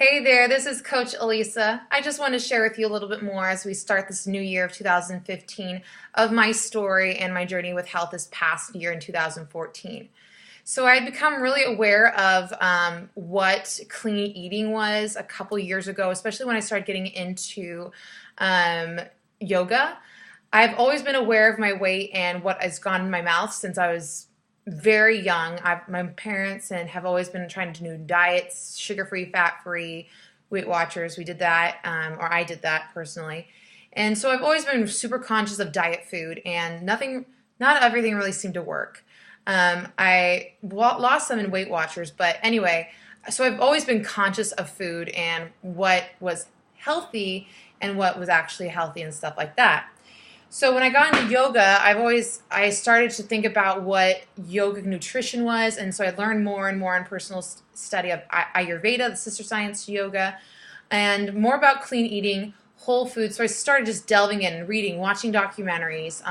Hey there, this is Coach Elisa. I just want to share with you a little bit more as we start this new year of 2015 of my story and my journey with health this past year in 2014. So I had become really aware of what clean eating was a couple years ago, especially when I started getting into um, yoga. I've always been aware of my weight and what has gone in my mouth since I was very young. My parents and have always been trying to do diets, sugar-free, fat-free, Weight Watchers. We did that, or I did that personally. And so I've always been super conscious of diet food, and not everything really seemed to work. I lost some in Weight Watchers, but anyway, so I've always been conscious of food and what was healthy and what was actually healthy and stuff like that. So when I got into yoga, I started to think about what yoga nutrition was, and so I learned more and more in personal study of Ayurveda, the sister science to yoga, and more about clean eating, whole foods. So I started just delving in and reading, watching documentaries,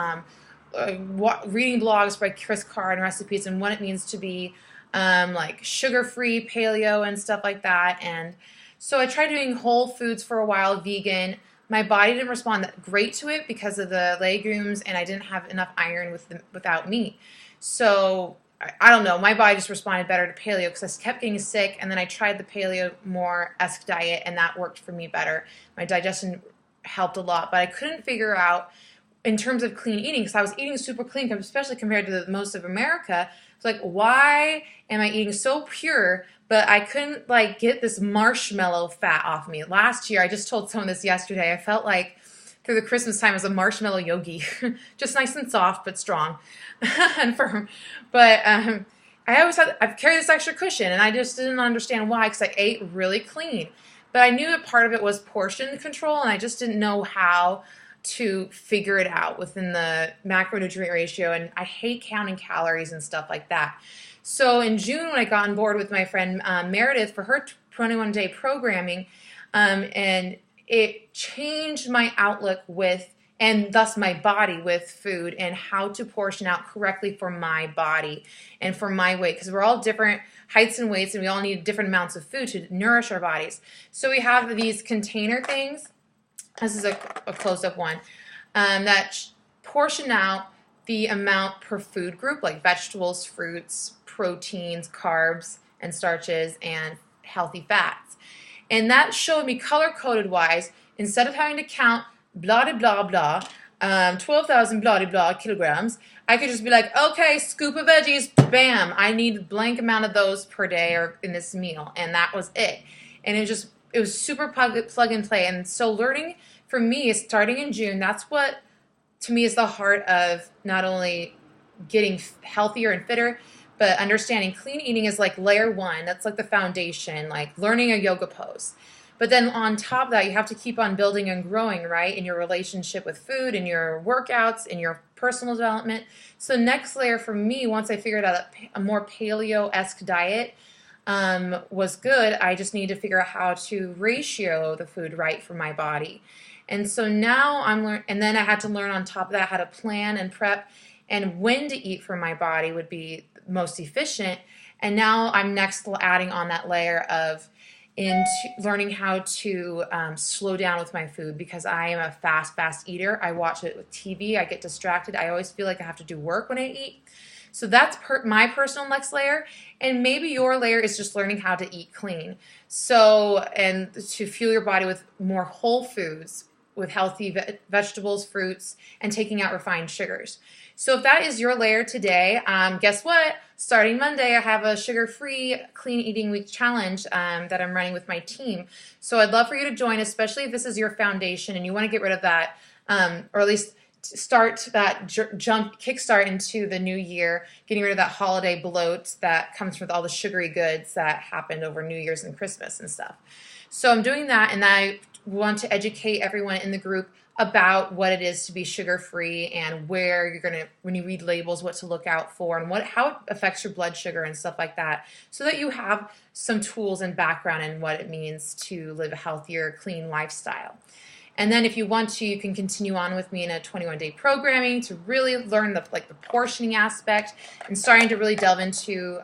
reading blogs by Chris Carr and recipes and what it means to be like sugar-free, paleo, and stuff like that. And so I tried doing whole foods for a while, vegan. My body didn't respond that great to it because of the legumes, and I didn't have enough iron without meat. So I don't know. My body just responded better to paleo because I kept getting sick, and then I tried the paleo more-esque diet, and that worked for me better. My digestion helped a lot, but I couldn't figure out in terms of clean eating, because I was eating super clean, especially compared to most of America. It's like, why am I eating so pure, but I couldn't like get this marshmallow fat off me? Last year, I just told someone this yesterday, I felt like through the Christmas time as a marshmallow yogi, just nice and soft, but strong and firm. But I've carried this extra cushion, and I just didn't understand why, because I ate really clean. But I knew that part of it was portion control, and I just didn't know how to figure it out within the macronutrient ratio, and I hate counting calories and stuff like that. So in June, when I got on board with my friend Meredith for her 21-day programming, and it changed my outlook with, and thus my body with food and how to portion out correctly for my body and for my weight, because we're all different heights and weights, and we all need different amounts of food to nourish our bodies. So we have these container things. This is a close-up one, that portion out the amount per food group, like vegetables, fruits, proteins, carbs, and starches, and healthy fats. And that showed me color-coded wise, instead of having to count blah, blah, blah, 12,000 blah, blah kilograms, I could just be like, okay, scoop of veggies, bam, I need a blank amount of those per day or in this meal, and that was it. And it was super plug and play. And so learning for me, starting in June, that's what to me is the heart of not only getting healthier and fitter, but understanding clean eating is like layer one. That's like the foundation, like learning a yoga pose. But then on top of that, you have to keep on building and growing, right, in your relationship with food, in your workouts, in your personal development. So next layer for me, once I figured out a more paleo-esque diet, was good, I just need to figure out how to ratio the food right for my body. And so now and then I had to learn on top of that how to plan and prep and when to eat for my body would be most efficient. And now I'm next adding on that layer of into learning how to slow down with my food, because I am a fast eater. I watch it with TV. I get distracted. I always feel like I have to do work when I eat. So that's my personal next layer, and maybe your layer is just learning how to eat clean. So, and to fuel your body with more whole foods, with healthy vegetables, fruits, and taking out refined sugars. So if that is your layer today, guess what? Starting Monday, I have a sugar-free clean eating week challenge that I'm running with my team. So I'd love for you to join, especially if this is your foundation and you want to get rid of that, or at least start that kickstart into the new year, getting rid of that holiday bloat that comes with all the sugary goods that happened over New Year's and Christmas and stuff. So I'm doing that, and I want to educate everyone in the group about what it is to be sugar-free and where you're going to, when you read labels, what to look out for and how it affects your blood sugar and stuff like that, so that you have some tools and background in what it means to live a healthier, clean lifestyle. And then if you want to, you can continue on with me in a 21-day programming to really learn the portioning aspect and starting to really delve into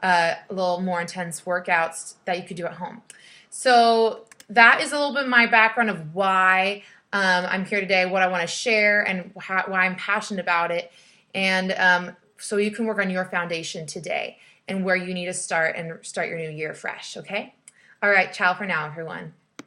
a little more intense workouts that you could do at home. So that is a little bit my background of why I'm here today, what I want to share, and why I'm passionate about it. And so you can work on your foundation today and where you need to start and start your new year fresh, okay? All right, ciao for now, everyone.